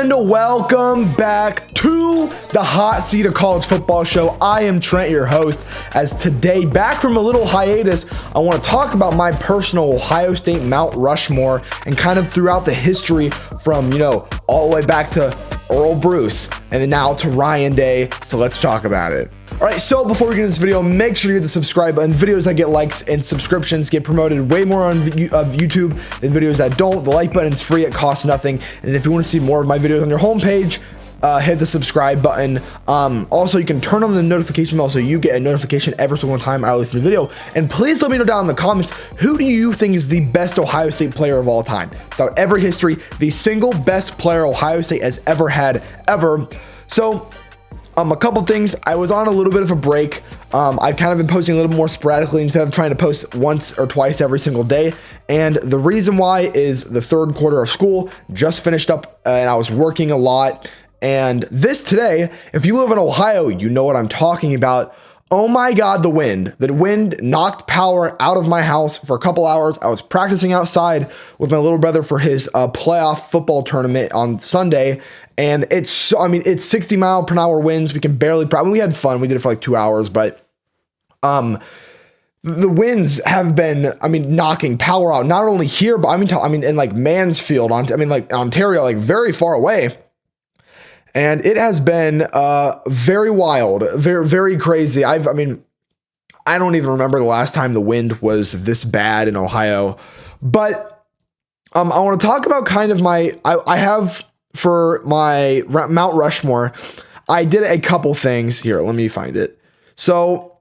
And welcome back to the Hot Seat of College Football Show. I am Trent, your host, as today, back from a little hiatus, I want to talk about my personal Ohio State Mount Rushmore and kind of throughout the history from, all the way back to Earl Bruce and then now to Ryan Day. So let's talk about it. All right, so before we get into this video, make sure you hit the subscribe button. Videos that get likes and subscriptions get promoted way more on YouTube than videos that don't. The like button is free, it costs nothing. And if you want to see more of my videos on your homepage, hit the subscribe button. Also, you can turn on the notification bell so you get a notification every single time I release a video. And please let me know down in the comments, who do you think is the best Ohio State player of all time? Throughout every history, the single best player Ohio State has ever had, ever. So, a couple things. I was on a little bit of a break. I've kind of been posting a little more sporadically instead of trying to post once or twice every single day. And the reason why is the third quarter of school just finished up and I was working a lot. And this today, if you live in Ohio, you know what I'm talking about. Oh my God, the wind. The wind knocked power out of my house for a couple hours. I was practicing outside with my little brother for his playoff football tournament on Sunday. And it's 60 mile per hour winds. We can barely, we had fun. We did it for like 2 hours, but the winds have been, knocking power out, not only here, but in like Mansfield, Ontario, like very far away. And it has been very wild, very, very crazy. I don't even remember the last time the wind was this bad in Ohio. But I want to talk about kind of I have for my Mount Rushmore, I did a couple things. Here, let me find it. So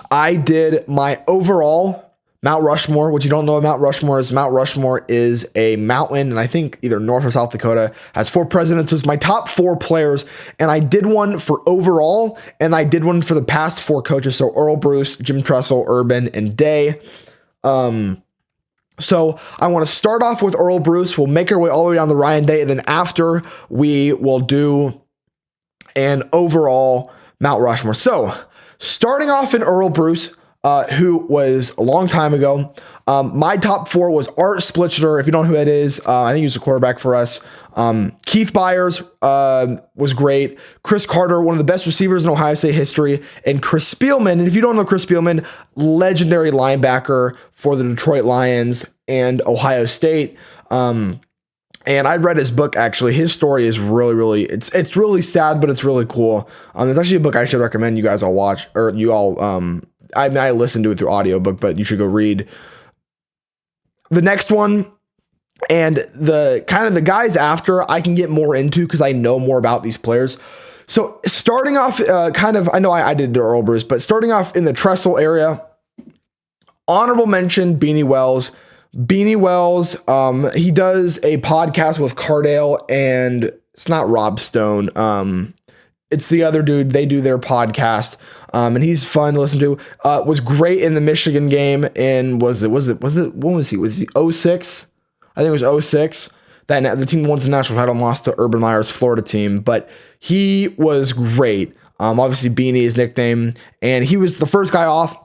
I did my overall Mount Rushmore. What you don't know about Mount Rushmore is a mountain, and I think either North or South Dakota, has 4 presidents. It was my top 4 players, and I did one for overall, and I did one for the past 4 coaches. So Earl Bruce, Jim Tressel, Urban, and Day. So I want to start off with Earl Bruce. We'll make our way all the way down to Ryan Day, and then after we will do an overall Mount Rushmore. So starting off in Earl Bruce, who was a long time ago. My top 4 was Art Splitzer. If you don't know who that is, I think he was a quarterback for us. Keith Byers was great. Chris Carter, one of the best receivers in Ohio State history. And Chris Spielman, and if you don't know Chris Spielman, legendary linebacker for the Detroit Lions and Ohio State. And I read his book, actually. His story is really, really, it's really sad, but it's really cool. It's actually a book I should recommend you guys all watch, or you all, I listened to it through audiobook, but you should go read the next one. And the kind of the guys after I can get more into because I know more about these players. So starting off I know I did Earl Bruce, but starting off in the Tressel area, honorable mention, Beanie Wells. Beanie Wells, he does a podcast with Cardale, and it's not Rob Stone. It's the other dude. They do their podcast, and he's fun to listen to. Was great in the Michigan game, and was it? When was he? Was he 06? I think it was 06. That the team won the national title and lost to Urban Meyer's Florida team, but he was great. Obviously Beanie is nickname, and he was the first guy off.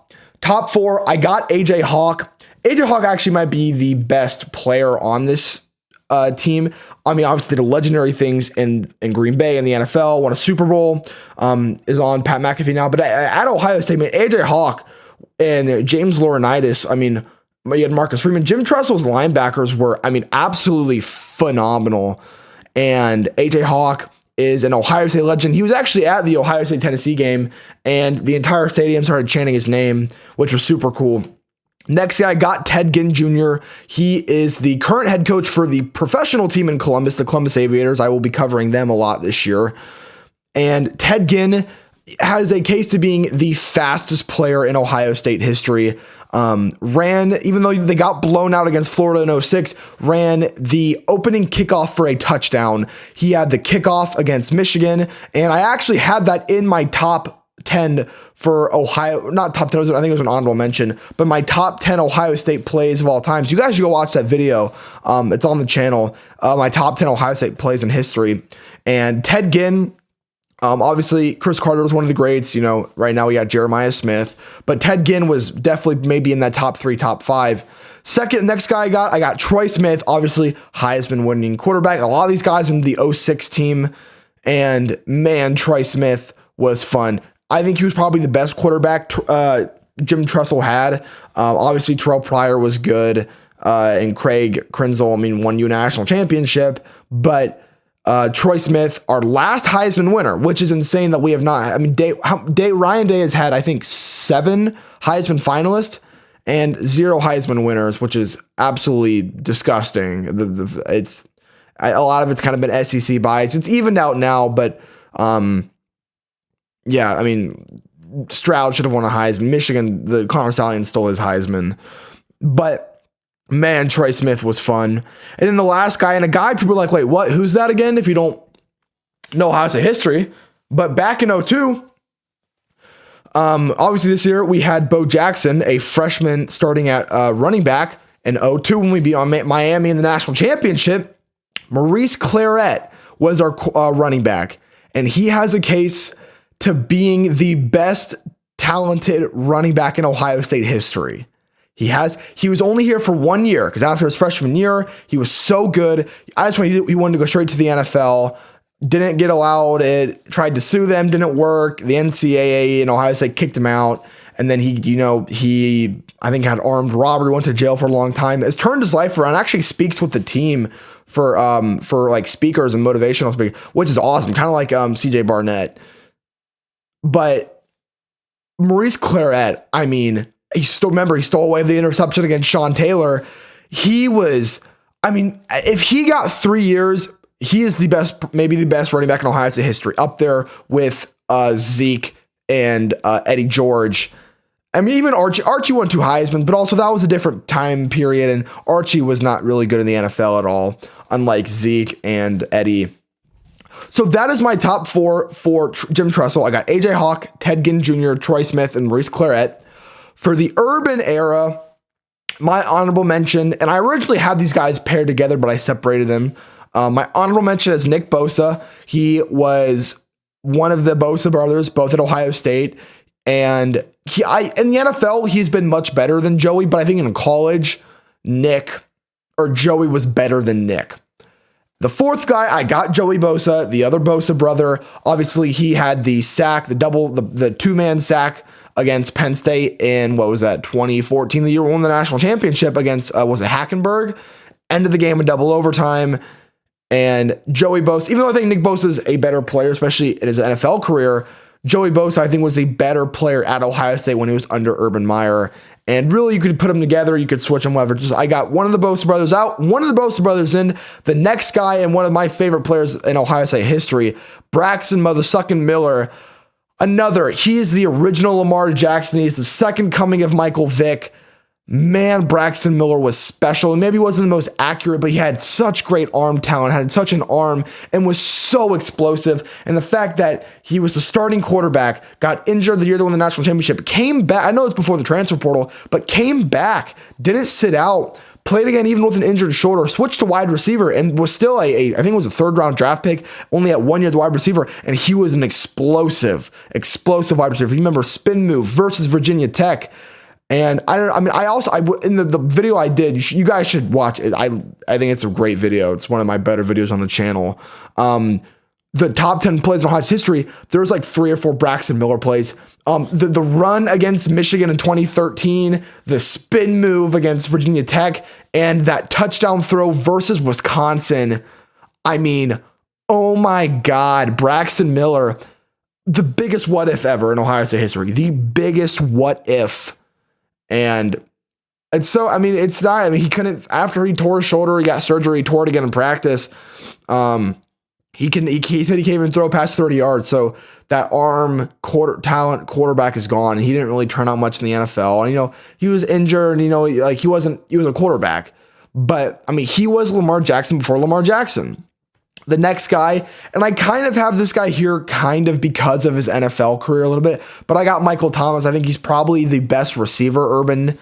Top 4, I got AJ Hawk. AJ Hawk actually might be the best player on this team. Obviously did legendary things in Green Bay in the NFL, won a Super Bowl, is on Pat McAfee now. But at Ohio State, AJ Hawk and James Laurinaitis, you had Marcus Freeman. Jim Tressel's linebackers were, absolutely phenomenal. And AJ Hawk is an Ohio State legend. He was actually at the Ohio State-Tennessee game, and the entire stadium started chanting his name, which was super cool. Next guy, got Ted Ginn Jr. He is the current head coach for the professional team in Columbus, the Columbus Aviators. I will be covering them a lot this year. And Ted Ginn has a case to being the fastest player in Ohio State history. Even though they got blown out against Florida in 06, ran the opening kickoff for a touchdown. He had the kickoff against Michigan, and I actually had that in my top 10 for Ohio, not top 10, I think it was an honorable mention, but my top 10 Ohio State plays of all time. So you guys should go watch that video. It's on the channel. My top 10 Ohio State plays in history. And Ted Ginn, obviously Chris Carter was one of the greats. Right now we got Jeremiah Smith, but Ted Ginn was definitely maybe in that top 3, top 5. Second, next guy I got Troy Smith, obviously Heisman winning quarterback. A lot of these guys in the 06 team, and man, Troy Smith was fun. I think he was probably the best quarterback Jim Tressel had. Obviously, Terrell Pryor was good, and Craig Krenzel, won you a national championship, but Troy Smith, our last Heisman winner, which is insane that we have not. Ryan Day has had, I think, 7 Heisman finalists and 0 Heisman winners, which is absolutely disgusting. It's a lot of it's kind of been SEC bias. It's evened out now, but yeah, Stroud should have won a Heisman. Michigan, the Connor Stallion stole his Heisman, but. Man, Troy Smith was fun. And then the last guy, and a guy people are like, wait, what? Who's that again? If you don't know how it's a history. But back in 02, obviously this year we had Bo Jackson, a freshman starting at running back. In 02, when we beat on Miami in the national championship, Maurice Claret was our running back. And he has a case to being the best talented running back in Ohio State history. He was only here for 1 year because after his freshman year, he was so good. He wanted to go straight to the NFL. Didn't get allowed it. Tried to sue them. Didn't work. The NCAA in Ohio State kicked him out. And then he I think had armed robbery. Went to jail for a long time. Has turned his life around. Actually speaks with the team for like speakers and motivational speakers, which is awesome. Kind of like CJ Barnett. But Maurice Claret, he stole away the interception against Sean Taylor. He was, if he got 3 years, he is the best, maybe the best running back in Ohio State history, up there with Zeke and Eddie George. Even Archie won 2 Heisman, but also that was a different time period, and Archie was not really good in the NFL at all, unlike Zeke and Eddie. So that is my top 4 for Jim Tressel. I got AJ Hawk, Ted Ginn Jr., Troy Smith, and Maurice Claret. For the Urban era, my honorable mention, and I originally had these guys paired together, but I separated them. My honorable mention is Nick Bosa. He was one of the Bosa brothers, both at Ohio State. And in the NFL, he's been much better than Joey, but I think in college, Joey was better than Nick. The fourth guy, I got Joey Bosa, the other Bosa brother. Obviously, he had the sack, the 2-man sack against Penn State in, 2014, the year we won the national championship against, Hackenberg? Ended the game in double overtime. And Joey Bosa, even though I think Nick Bosa is a better player, especially in his NFL career, Joey Bosa, I think, was a better player at Ohio State when he was under Urban Meyer. And really, you could put them together. You could switch them, whatever. I got one of the Bosa brothers out, one of the Bosa brothers in. The next guy, and one of my favorite players in Ohio State history, Braxton Mothersucking Miller. He is the original Lamar Jackson. He's the second coming of Michael Vick. Man, Braxton Miller was special. And maybe he wasn't the most accurate, but he had such great arm talent, had such an arm, and was so explosive. And the fact that he was the starting quarterback, got injured the year they won the national championship, came back. I know it's before the transfer portal, but came back, didn't sit out, played again even with an injured shoulder, switched to wide receiver, and was still I think it was a 3rd-round draft pick, only at 1 year the wide receiver, and he was an explosive wide receiver. You remember spin move versus Virginia Tech. And in the video I did, you guys should watch it. I think it's a great video. It's one of my better videos on the channel. The top 10 plays in Ohio State's history, there's like 3 or 4 Braxton Miller plays. The run against Michigan in 2013, the spin move against Virginia Tech, and that touchdown throw versus Wisconsin. Oh my God, Braxton Miller, the biggest what if ever in Ohio State history. The biggest what if. And so, it's not, he couldn't, after he tore his shoulder, he got surgery, he tore it again in practice. He said he can't even throw past 30 yards. So that arm talent quarterback is gone. He didn't really turn out much in the NFL. And, he was injured, and, he was a quarterback, but he was Lamar Jackson before Lamar Jackson. The next guy, and I kind of have this guy here kind of because of his NFL career a little bit, but I got Michael Thomas. I think he's probably the best receiver Urban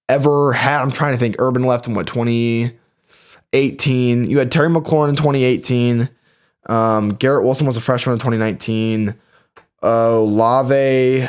ever had. I'm trying to think. Urban left in 2018. You had Terry McLaurin in 2018. Garrett Wilson was a freshman in 2019. Olave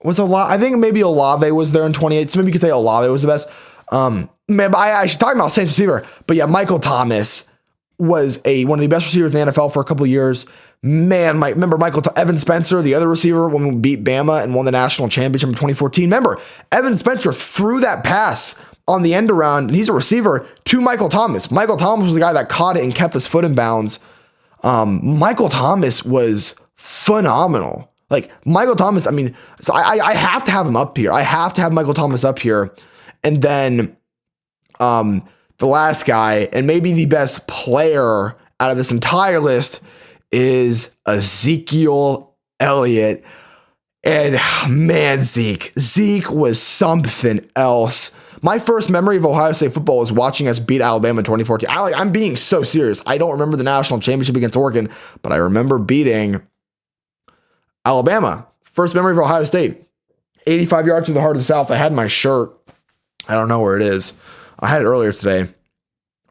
was I think maybe Olave was there in 2018. So maybe you could say Olave was the best. Man, but I should talk about Saints receiver. But yeah, Michael Thomas was one of the best receivers in the NFL for a couple of years. Man, remember Evan Spencer, the other receiver, when we beat Bama and won the national championship in 2014. Remember, Evan Spencer threw that pass on the end around, and he's a receiver, to Michael Thomas. Michael Thomas was the guy that caught it and kept his foot in bounds. Michael Thomas was phenomenal. Like, Michael Thomas, I mean, so I have to have him up here. I have to have Michael Thomas up here. And then the last guy, and maybe the best player out of this entire list, is Ezekiel Elliott. And man, Zeke was something else. My first memory of Ohio State football was watching us beat Alabama in 2014. I'm being so serious. I don't remember the national championship against Oregon, but I remember beating Alabama. First memory of Ohio State. 85 yards to the heart of the South. I had my shirt. I don't know where it is. I had it earlier today.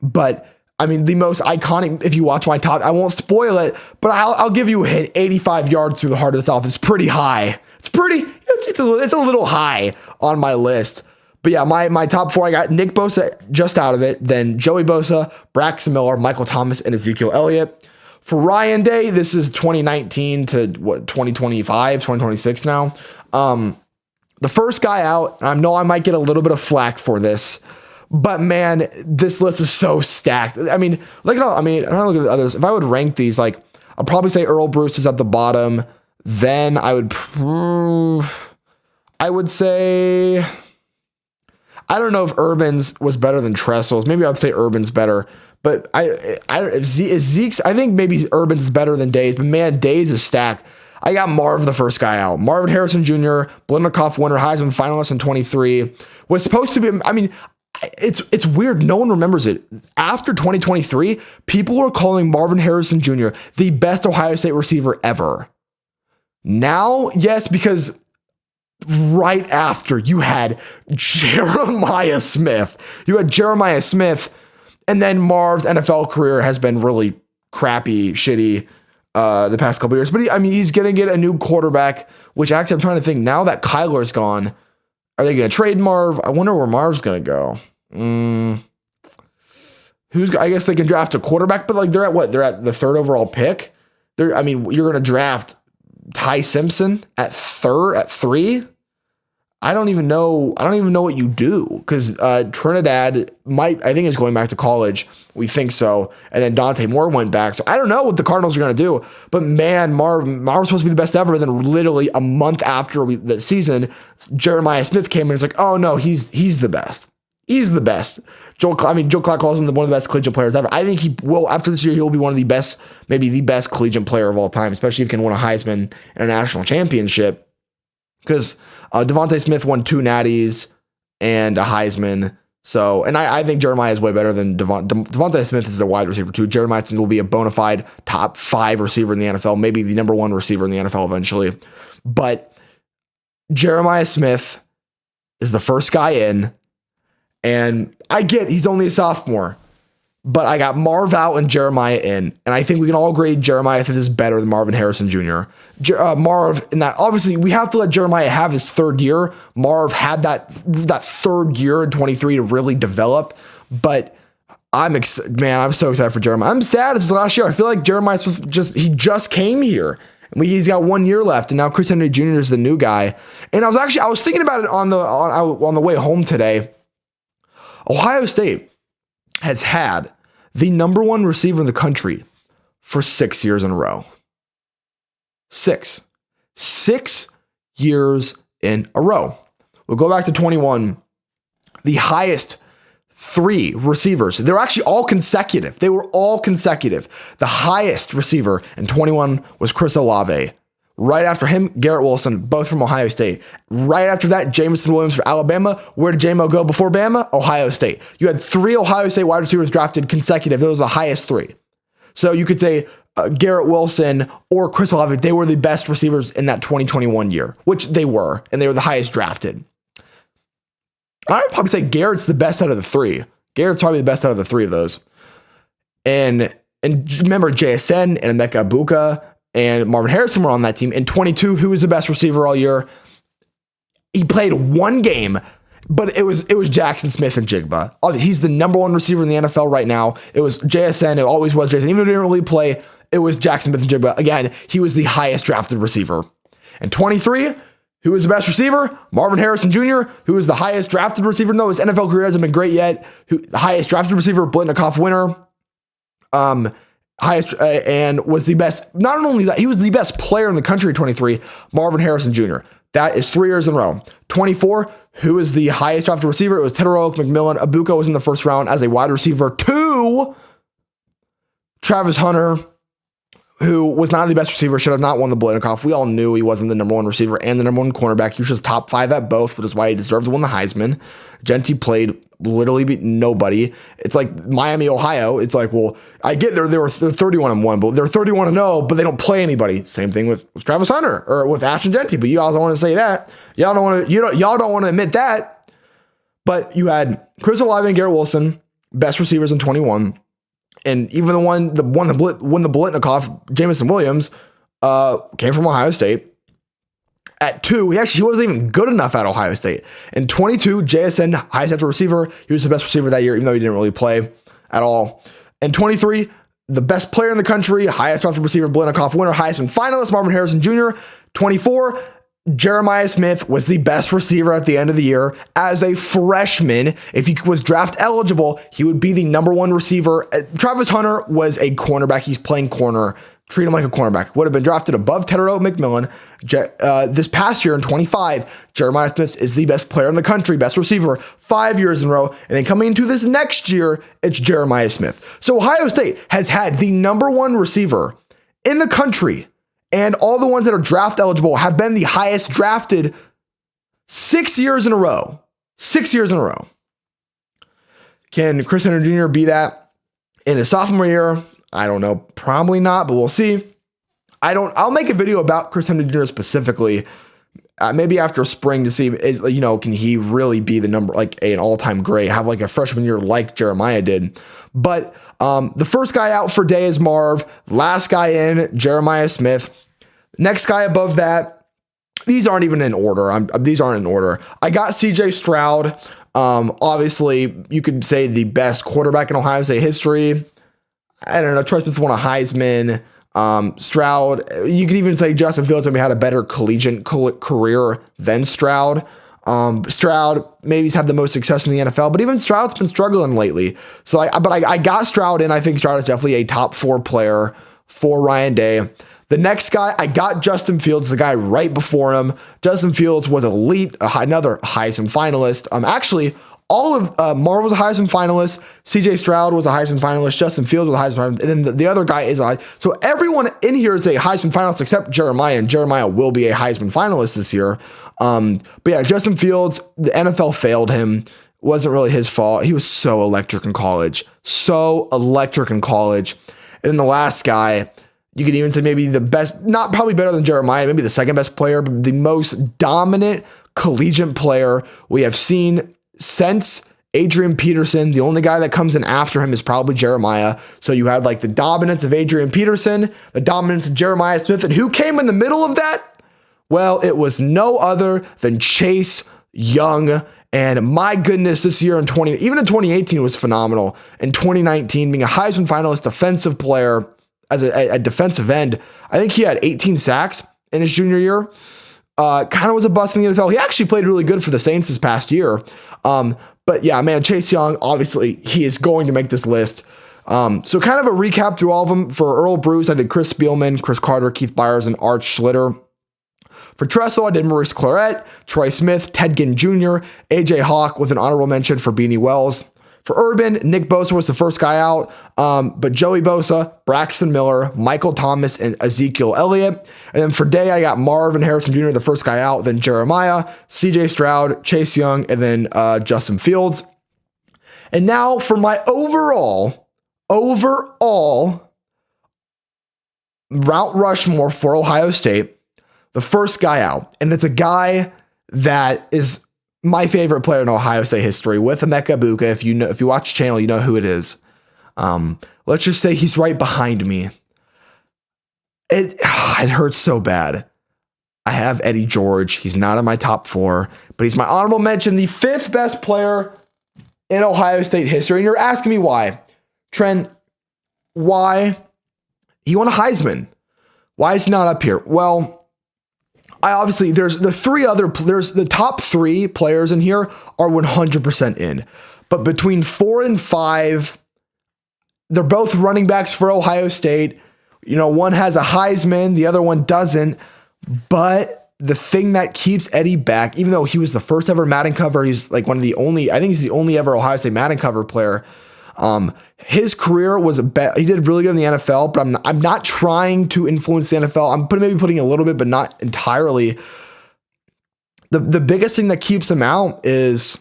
But I mean, the most iconic, if you watch my top, I won't spoil it, but I'll give you a hint. 85 yards through the heart of the South is pretty high. It's a little high on my list. But yeah, my top four, I got Nick Bosa just out of it, then Joey Bosa, Braxton Miller, Michael Thomas, and Ezekiel Elliott. For Ryan Day, this is 2019 to 2025, 2026 now. The first guy out, I know I might get a little bit of flack for this, but man, this list is so stacked. I mean, look at all. I don't look at the others. If I would rank these, like, I'll probably say Earl Bruce is at the bottom. Then I would say, I don't know if Urban's was better than Tressel's. Maybe I would say Urban's better. But Zeke's, I think maybe Urban's better than Days. But man, Days is stacked. I got Marv, the first guy out. Marvin Harrison Jr., Blendikoff winner, Heisman finalist in 23. Was supposed to be, I mean, it's weird. No one remembers it. After 2023, people were calling Marvin Harrison Jr. the best Ohio State receiver ever. Now, yes, because right after you had Jeremiah Smith. And then Marv's NFL career has been really crappy, shitty the past couple years. But he's going to get a new quarterback, which actually I'm trying to think, now that Kyler's gone, are they going to trade Marv? I wonder where Marv's going to go. I guess they can draft a quarterback, but like they're at what? They're at the third overall pick. You're going to draft Ty Simpson at three. I don't even know what you do, because Trinidad I think is going back to college. We think so. And then Dante Moore went back. So I don't know what the Cardinals are going to do. But man, Marv's supposed to be the best ever. Then literally a month after the season, Jeremiah Smith came in and it's like, oh no, he's the best. He's the best. Joe Clark calls him one of the best collegiate players ever. I think he will, after this year, he'll be one of the best, maybe the best collegiate player of all time, especially if he can win a Heisman and a national championship. Because Devontae Smith won 2 natties and a Heisman. So, and I think Jeremiah is way better than Devontae Smith is a wide receiver too. Jeremiah Smith will be a bona fide top 5 receiver in the NFL, maybe the number 1 receiver in the NFL eventually. But Jeremiah Smith is the first guy in, and I get he's only a sophomore, but I got Marv out and Jeremiah in, and I think we can all agree Jeremiah Smith is better than Marvin Harrison Jr. Marv, in that, obviously we have to let Jeremiah have his third year. Marv had that third year in 23 to really develop, but I'm so excited for Jeremiah. I'm sad it's his last year. I feel like Jeremiah Smith just came here. He's got 1 year left, and now Chris Henry Jr. is the new guy. And I was thinking about it on the way home today. Ohio State has had the number 1 receiver in the country for 6 years in a row. 6 years in a row. We'll go back to 21. The highest 3 receivers. They're actually all consecutive. They were all consecutive. The highest receiver in 21 was Chris Olave. Right after him, Garrett Wilson, both from Ohio State. Right after that, Jamison Williams for Alabama. Where did J-Mo go before Bama? Ohio State. You had 3 Ohio State wide receivers drafted consecutive. Those were the highest 3. So you could say Garrett Wilson or Chris Olave, they were the best receivers in that 2021 year, which they were, and they were the highest drafted. I would probably say Garrett's the best out of the 3. Garrett's probably the best out of the 3 of those. And remember, JSN and Emeka Ibuka and Marvin Harrison were on that team. In 22, who was the best receiver all year? He played 1 game, But it was Jackson Smith and Jigba. He's the number one receiver in the NFL right now. It was JSN. It always was JSN. Even though he didn't really play, it was Jackson Smith and Jigba. Again, he was the highest drafted receiver. And 23, who was the best receiver? Marvin Harrison Jr., who was the highest drafted receiver. No, his NFL career hasn't been great yet. The highest drafted receiver, Blitnikoff winner. Highest and was the best. Not only that, he was the best player in the country at 23, Marvin Harrison Jr. That is 3 years in a row. 24, who is the highest drafted receiver? It was Tedoroke McMillan. Abuka was in the first round as a wide receiver. 2, Travis Hunter, who was not the best receiver, should have not won the Blitnikoff. We all knew he wasn't the number one receiver and the number one cornerback. He was just top 5 at both, which is why he deserved to win the Heisman. Genty played literally beat nobody. It's like Miami, Ohio. It's like, well, I get they're 31-1, but they're 31-0, but they don't play anybody. Same thing with Travis Hunter or with Ashton Genty, but you guys don't want to say that. Y'all don't want to admit that. But you had Chris Olave and Garrett Wilson, best receivers in 21. And even the one that won the Blitnikoff, Jamison Williams, came from Ohio State. At 2, he wasn't even good enough at Ohio State. And 22, JSN, highest drafted receiver. He was the best receiver that year, even though he didn't really play at all. And 23, the best player in the country, highest drafted receiver, Blitnikoff winner, Heisman finalist, Marvin Harrison Jr. 24, Jeremiah Smith was the best receiver at the end of the year. As a freshman, if he was draft eligible, he would be the number 1 receiver. Travis Hunter was a cornerback. He's playing corner. Treat him like a cornerback. Would have been drafted above Tedoroke McMillan. This past year in 25, Jeremiah Smith is the best player in the country, best receiver, 5 years in a row. And then coming into this next year, it's Jeremiah Smith. So Ohio State has had the number 1 receiver in the country, and all the ones that are draft eligible have been the highest drafted 6 years in a row. 6 years in a row. Can Chris Henry Jr. be that in his sophomore year? I don't know. Probably not, but we'll see. I'll make a video about Chris Henry Jr. specifically, maybe after spring to see, can he really be the number, like an all-time great, have like a freshman year like Jeremiah did. But the first guy out for day is Marv. Last guy in, Jeremiah Smith. Next guy above that, these aren't even in order. These aren't in order. I got CJ Stroud. Obviously, you could say the best quarterback in Ohio State history. I don't know. Troy Smith won a Heisman. Stroud, you could even say Justin Fields maybe had a better collegiate career than Stroud. Stroud maybe he's had the most success in the NFL, but even Stroud's been struggling lately. So I got Stroud in. I think Stroud is definitely a top 4 player for Ryan Day. The next guy, I got Justin Fields, the guy right before him. Justin Fields was elite, another Heisman finalist. Actually, all of Marv was a Heisman finalist. CJ Stroud was a Heisman finalist. Justin Fields was a Heisman finalist. And then the other guy is so everyone in here is a Heisman finalist except Jeremiah, and Jeremiah will be a Heisman finalist this year. But yeah, Justin Fields, the NFL failed him. Wasn't really his fault. He was so electric in college. And then the last guy, you could even say maybe the best, not probably better than Jeremiah, maybe the second best player, but the most dominant collegiate player we have seen since Adrian Peterson. The only guy that comes in after him is probably Jeremiah. So you had like the dominance of Adrian Peterson, the dominance of Jeremiah Smith, and who came in the middle of that? Well, it was no other than Chase Young. And my goodness, this year even in 2018, it was phenomenal. In 2019, being a Heisman finalist defensive player as a defensive end, I think he had 18 sacks in his junior year. Kind of was a bust in the NFL. He actually played really good for the Saints this past year. But yeah, man, Chase Young, obviously, he is going to make this list. So kind of a recap through all of them. For Earl Bruce, I did Chris Spielman, Chris Carter, Keith Byers, and Art Schlitter. For Tressel, I did Maurice Claret, Troy Smith, Ted Ginn Jr., AJ Hawk with an honorable mention for Beanie Wells. For Urban, Nick Bosa was the first guy out, but Joey Bosa, Braxton Miller, Michael Thomas, and Ezekiel Elliott. And then for Day, I got Marvin Harrison Jr., the first guy out, then Jeremiah, CJ Stroud, Chase Young, and then Justin Fields. And now for my overall Mount Rushmore for Ohio State, the first guy out, and it's a guy that is my favorite player in Ohio State history with Emeka Egbuka. If you watch the channel, you know who it is. Let's just say he's right behind me. It hurts so bad. I have Eddie George. He's not in my top 4, but he's my honorable mention, the 5th best player in Ohio State history. And you're asking me why. Trent, why? He won a Heisman. Why is he not up here? Well, there's the top 3 players in here are 100% in. But between 4 and 5, they're both running backs for Ohio State. One has a Heisman, the other one doesn't. But the thing that keeps Eddie back, even though he was the first ever Madden cover, he's like I think he's the only ever Ohio State Madden cover player. His career was he did really good in the NFL, but I'm not trying to influence the NFL. I'm maybe putting a little bit, but not entirely. The biggest thing that keeps him out is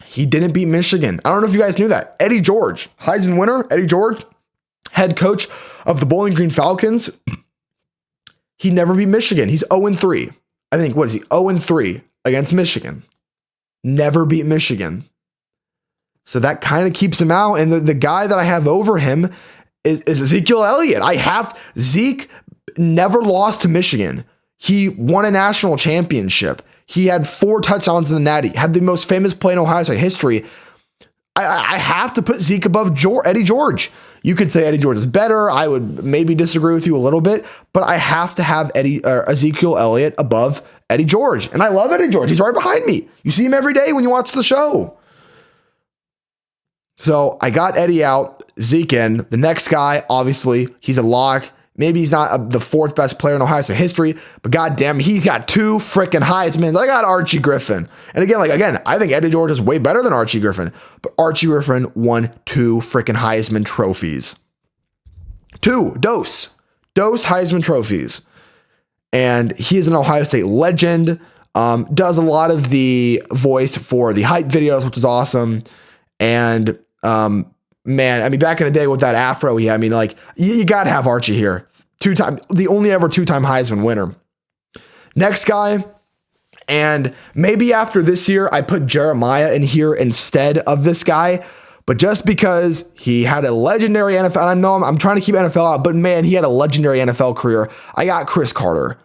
he didn't beat Michigan. I don't know if you guys knew that. Eddie George, Heisman winner, Eddie George, head coach of the Bowling Green Falcons. He never beat Michigan. He's 0-3. I think, what is he? 0-3 against Michigan. Never beat Michigan. So that kind of keeps him out. And the guy that I have over him is Ezekiel Elliott. Zeke never lost to Michigan. He won a national championship. He had 4 touchdowns in the Natty, had the most famous play in Ohio State history. I have to put Zeke above Eddie George. You could say Eddie George is better. I would maybe disagree with you a little bit, but I have to have Ezekiel Elliott above Eddie George. And I love Eddie George. He's right behind me. You see him every day when you watch the show. So I got Eddie out, Zeke in. The next guy, obviously, he's a lock. Maybe he's not the 4th best player in Ohio State history, but goddamn, he's got 2 freaking Heismans. I got Archie Griffin. And again, I think Eddie George is way better than Archie Griffin, but Archie Griffin won 2 freaking Heisman trophies. 2 Heisman trophies. And he is an Ohio State legend. Does a lot of the voice for the hype videos, which is awesome. And man, I mean, back in the day with that afro he had, you got to have Archie here. The only ever 2-time Heisman winner. Next guy, and maybe after this year, I put Jeremiah in here instead of this guy, but just because he had a legendary NFL, and I know I'm trying to keep NFL out, but man, he had a legendary NFL career. I got Chris Carter.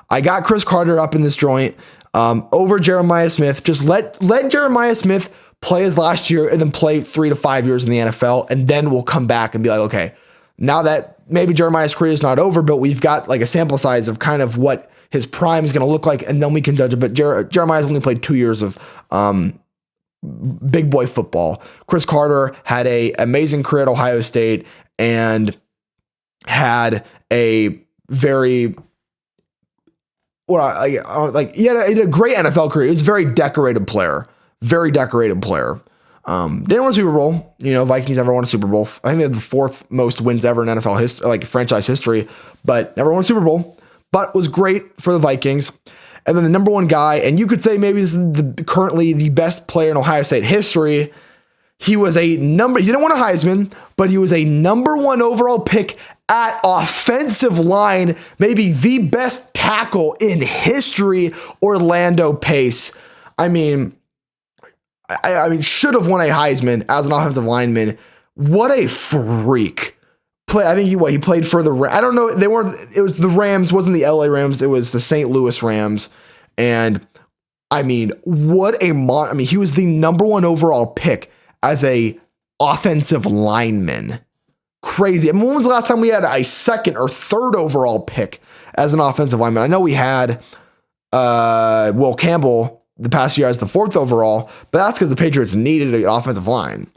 Up in this joint over Jeremiah Smith. Just let Jeremiah Smith play his last year and then play 3 to 5 years in the NFL. And then we'll come back and be like, okay, now that maybe Jeremiah's career is not over, but we've got like a sample size of kind of what his prime is going to look like. And then we can judge it. But Jeremiah's only played 2 years of big boy football. Chris Carter had a amazing career at Ohio State and had a very, he had a great NFL career. He was a very decorated player. Didn't win a Super Bowl. Vikings never won a Super Bowl. I think they had the 4th most wins ever in NFL history, franchise history, but never won a Super Bowl. But was great for the Vikings. And then the number 1 guy, and you could say maybe this is currently the best player in Ohio State history. He didn't win a Heisman, but he was a number 1 overall pick at offensive line, maybe the best tackle in history, Orlando Pace. I mean, should have won a Heisman as an offensive lineman. What a freak play! I think he played for the. I don't know. It was the Rams. Wasn't the LA Rams? It was the St. Louis Rams. And what a he was the number 1 overall pick as a offensive lineman. Crazy. When was the last time we had a 2nd or 3rd overall pick as an offensive lineman? I know we had Will Campbell the past year as the 4th overall, but that's because the Patriots needed an offensive line.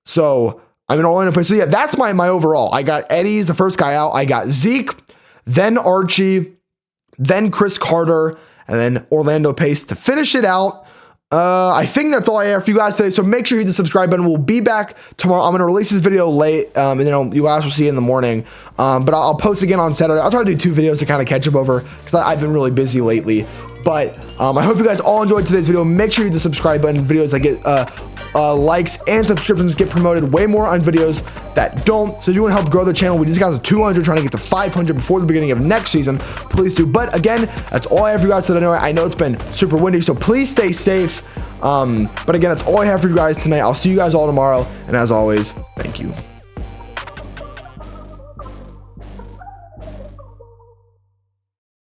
So Orlando Pace. So yeah, that's my overall. I got Eddie's the first guy out. I got Zeke, then Archie, then Chris Carter, and then Orlando Pace to finish it out. I think that's all I have for you guys today. So make sure you hit the subscribe button. We'll be back tomorrow. I'm going to release this video late, and then you guys will see it in the morning. But I'll post again on Saturday. I'll try to do 2 videos to kind of catch up over because I've been really busy lately. But I hope you guys all enjoyed today's video. Make sure you hit the subscribe button. Videos that get likes and subscriptions get promoted way more on videos that don't. So if you want to help grow the channel, we just got to 200, trying to get to 500 before the beginning of next season. Please do. But again, that's all I have for you guys today. I know it's been super windy, so please stay safe. But again, that's all I have for you guys tonight. I'll see you guys all tomorrow. And as always, thank you.